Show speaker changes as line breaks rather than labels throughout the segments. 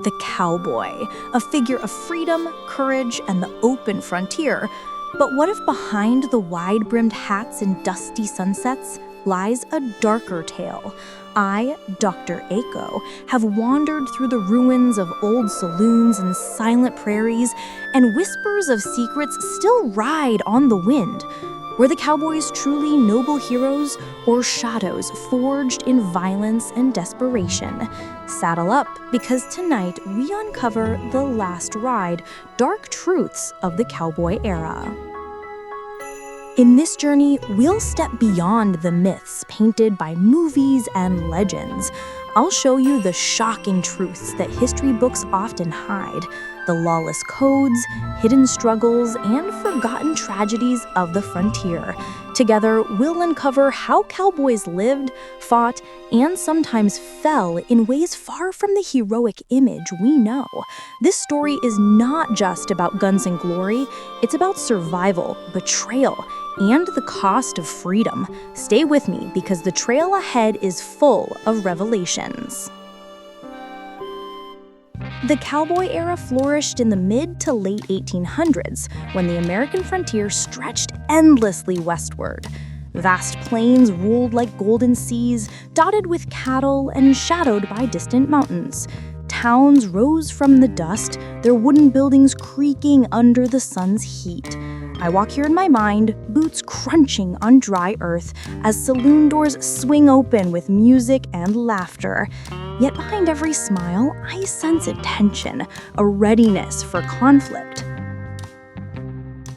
The cowboy, a figure of freedom, courage, and the open frontier. But what if behind the wide-brimmed hats and dusty sunsets lies a darker tale? I, Dr. Aiko, have wandered through the ruins of old saloons and silent prairies, and whispers of secrets still ride on the wind. Were the cowboys truly noble heroes or shadows forged in violence and desperation? Saddle up, because tonight we uncover the last ride, dark truths of the cowboy era. In this journey, we'll step beyond the myths painted by movies and legends. I'll show you the shocking truths that history books often hide, the lawless codes, hidden struggles, and forgotten tragedies of the frontier. Together, we'll uncover how cowboys lived, fought, and sometimes fell in ways far from the heroic image we know. This story is not just about guns and glory, it's about survival, betrayal, and the cost of freedom. Stay with me, because the trail ahead is full of revelations. The cowboy era flourished in the mid to late 1800s, when the American frontier stretched endlessly westward. Vast plains ruled like golden seas, dotted with cattle and shadowed by distant mountains. Towns rose from the dust, their wooden buildings creaking under the sun's heat. I walk here in my mind, boots crunching on dry earth, as saloon doors swing open with music and laughter. Yet behind every smile, I sense a tension, a readiness for conflict.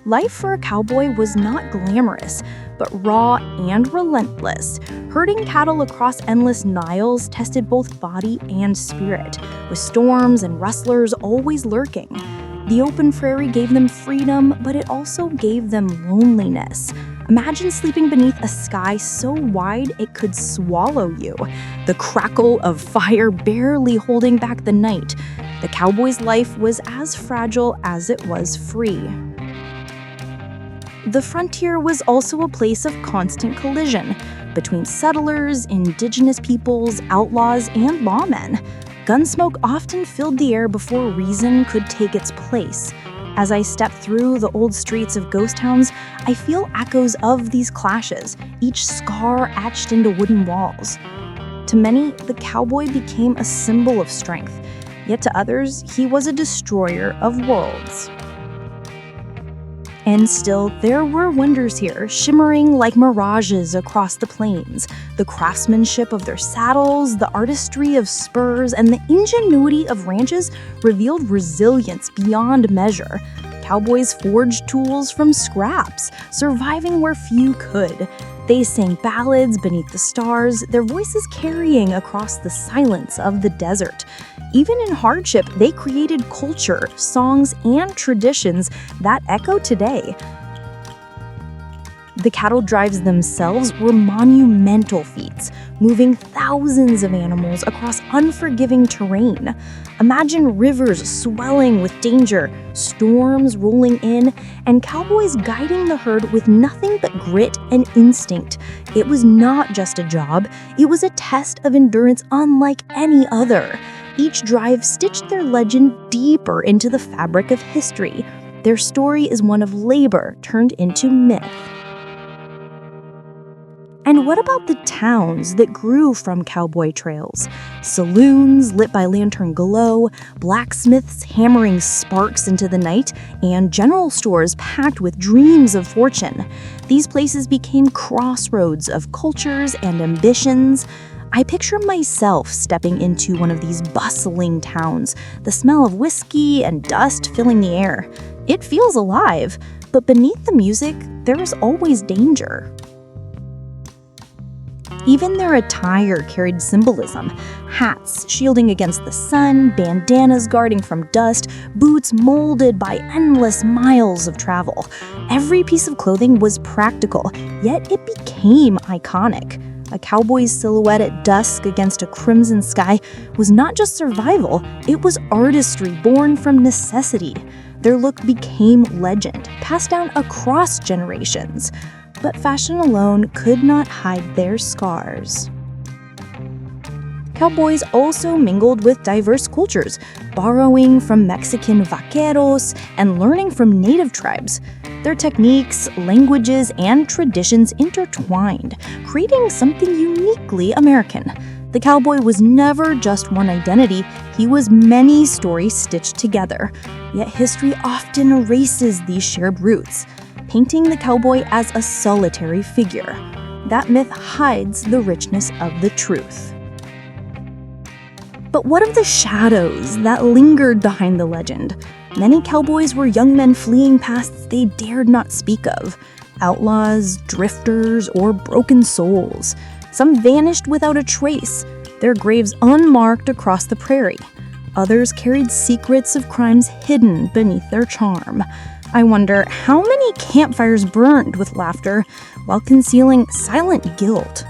Life for a cowboy was not glamorous, but raw and relentless. Herding cattle across endless Niles tested both body and spirit, with storms and rustlers always lurking. The open prairie gave them freedom, but it also gave them loneliness. Imagine sleeping beneath a sky so wide it could swallow you, the crackle of fire barely holding back the night. The cowboy's life was as fragile as it was free. The frontier was also a place of constant collision between settlers, indigenous peoples, outlaws, and lawmen. Gunsmoke often filled the air before reason could take its place. As I step through the old streets of ghost towns, I feel echoes of these clashes, each scar etched into wooden walls. To many, the cowboy became a symbol of strength, yet to others, he was a destroyer of worlds. And still, there were wonders here, shimmering like mirages across the plains. The craftsmanship of their saddles, the artistry of spurs, and the ingenuity of ranches revealed resilience beyond measure. Cowboys forged tools from scraps, surviving where few could. They sang ballads beneath the stars, their voices carrying across the silence of the desert. Even in hardship, they created culture, songs, and traditions that echo today. The cattle drives themselves were monumental feats, moving thousands of animals across unforgiving terrain. Imagine rivers swelling with danger, storms rolling in, and cowboys guiding the herd with nothing but grit and instinct. It was not just a job, it was a test of endurance unlike any other. Each drive stitched their legend deeper into the fabric of history. Their story is one of labor turned into myth. And what about the towns that grew from cowboy trails? Saloons lit by lantern glow, blacksmiths hammering sparks into the night, and general stores packed with dreams of fortune. These places became crossroads of cultures and ambitions. I picture myself stepping into one of these bustling towns, the smell of whiskey and dust filling the air. It feels alive, but beneath the music, there is always danger. Even their attire carried symbolism. Hats shielding against the sun, bandanas guarding from dust, boots molded by endless miles of travel. Every piece of clothing was practical, yet it became iconic. A cowboy's silhouette at dusk against a crimson sky was not just survival, it was artistry born from necessity. Their look became legend, passed down across generations. But fashion alone could not hide their scars. Cowboys also mingled with diverse cultures, borrowing from Mexican vaqueros and learning from native tribes. Their techniques, languages, and traditions intertwined, creating something uniquely American. The cowboy was never just one identity, he was many stories stitched together. Yet history often erases these shared roots, painting the cowboy as a solitary figure. That myth hides the richness of the truth. But what of the shadows that lingered behind the legend? Many cowboys were young men fleeing pasts they dared not speak of, outlaws, drifters, or broken souls. Some vanished without a trace, their graves unmarked across the prairie. Others carried secrets of crimes hidden beneath their charm. I wonder how many campfires burned with laughter while concealing silent guilt.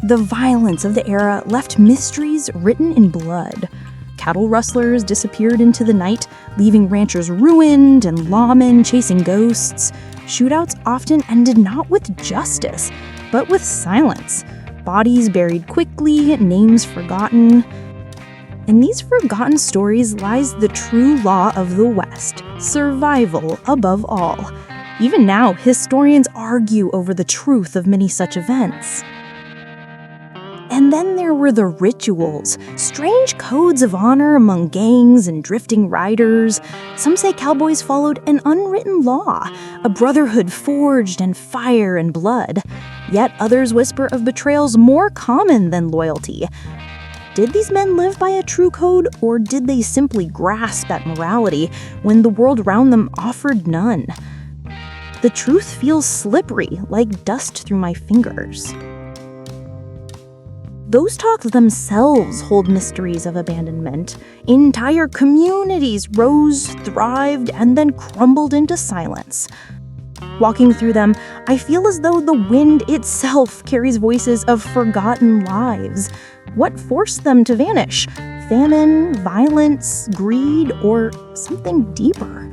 The violence of the era left mysteries written in blood. Cattle rustlers disappeared into the night, leaving ranchers ruined and lawmen chasing ghosts. Shootouts often ended not with justice, but with silence. Bodies buried quickly, names forgotten. In these forgotten stories lies the true law of the West, survival above all. Even now, historians argue over the truth of many such events. And then there were the rituals, strange codes of honor among gangs and drifting riders. Some say cowboys followed an unwritten law, a brotherhood forged in fire and blood. Yet others whisper of betrayals more common than loyalty. Did these men live by a true code, or did they simply grasp at morality when the world around them offered none? The truth feels slippery, like dust through my fingers. Those talks themselves hold mysteries of abandonment. Entire communities rose, thrived, and then crumbled into silence. Walking through them, I feel as though the wind itself carries voices of forgotten lives. What forced them to vanish? Famine, violence, greed, or something deeper?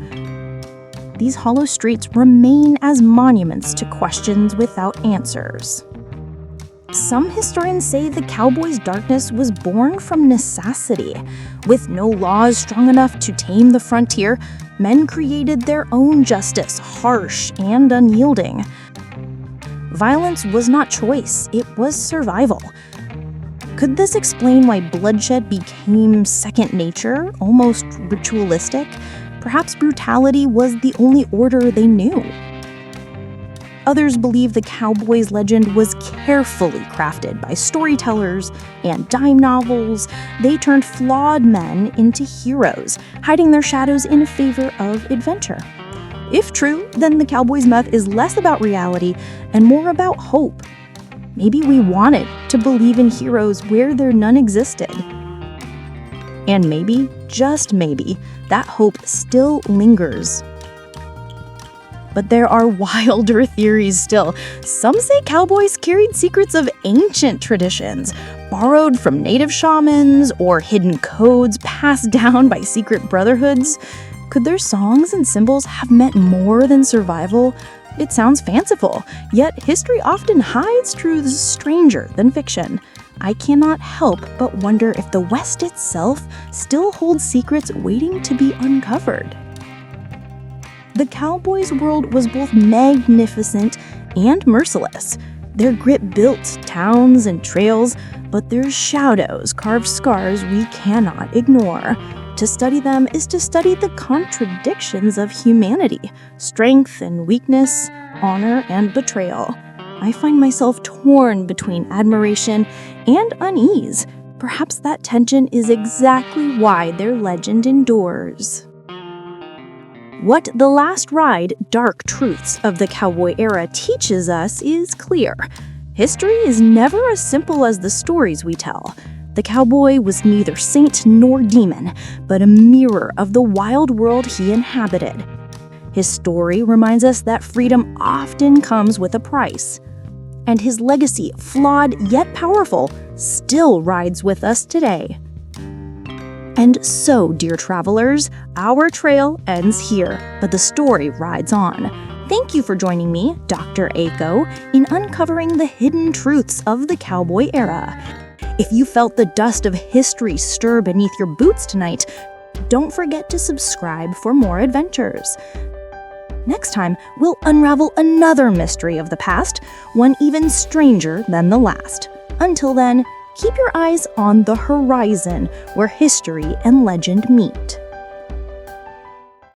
These hollow streets remain as monuments to questions without answers. Some historians say the cowboys' darkness was born from necessity. With no laws strong enough to tame the frontier, men created their own justice, harsh and unyielding. Violence was not choice, it was survival. Could this explain why bloodshed became second nature, almost ritualistic? Perhaps brutality was the only order they knew. Others believe the cowboys' legend was carefully crafted by storytellers and dime novels. They turned flawed men into heroes, hiding their shadows in favor of adventure. If true, then the cowboys' myth is less about reality and more about hope. Maybe we wanted to believe in heroes where there none existed. And maybe, just maybe, that hope still lingers. But there are wilder theories still. Some say cowboys carried secrets of ancient traditions, borrowed from native shamans, or hidden codes passed down by secret brotherhoods. Could their songs and symbols have meant more than survival? It sounds fanciful, yet history often hides truths stranger than fiction. I cannot help but wonder if the West itself still holds secrets waiting to be uncovered. The cowboys' world was both magnificent and merciless. Their grit built towns and trails, but their shadows carved scars we cannot ignore. To study them is to study the contradictions of humanity, strength and weakness, honor and betrayal. I find myself torn between admiration and unease. Perhaps that tension is exactly why their legend endures. What The Last Ride, Dark Truths of the Cowboy Era teaches us is clear. History is never as simple as the stories we tell. The cowboy was neither saint nor demon, but a mirror of the wild world he inhabited. His story reminds us that freedom often comes with a price. And his legacy, flawed yet powerful, still rides with us today. And so, dear travelers, our trail ends here, but the story rides on. Thank you for joining me, Dr. Aiko, in uncovering the hidden truths of the cowboy era. If you felt the dust of history stir beneath your boots tonight, don't forget to subscribe for more adventures. Next time, we'll unravel another mystery of the past, one even stranger than the last. Until then, keep your eyes on the horizon, where history and legend meet.